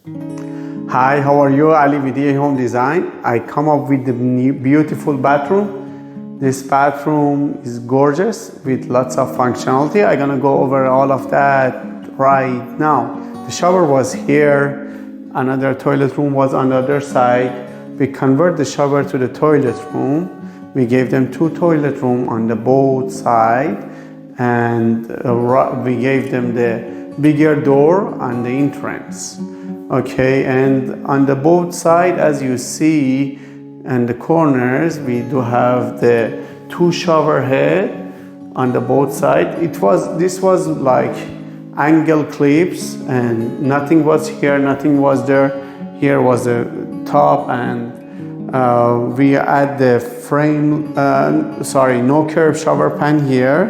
Hi, how are you? Ali with DA Home Design. I come up with the new beautiful bathroom. This bathroom is gorgeous with lots of functionality. I'm gonna go over all of that right now. The shower was here. Another toilet room was on the other side. We convert the shower to the toilet room. We gave them two toilet rooms on the both side, and we gave them the bigger door on the entrance. Okay, and on the both side, as you see, and the corners, we do have the two shower head on the both side. This was like angle clips, and nothing was here, nothing was there. Here was the top, and we add the frame. No curb shower pan here,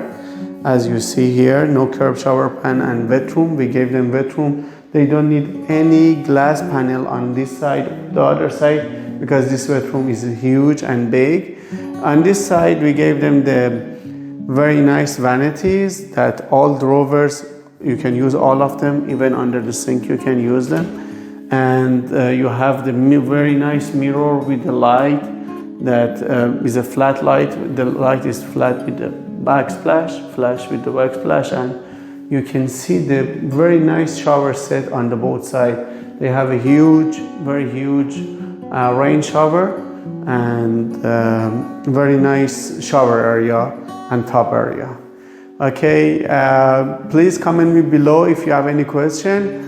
as you see here. No curb shower pan and wet room. We gave them wet room. They don't need any glass panel on this side, the other side, because this wet room is huge and big. On this side, we gave them the very nice vanities that all drawers, you can use all of them, even under the sink you can use them. And you have the very nice mirror with the light that is a flat light. The light is flat with the backsplash, flash with the backsplash, and you can see the very nice shower set on the both sides. They have a huge, very huge rain shower and very nice shower area and top area. Okay, please comment me below if you have any question.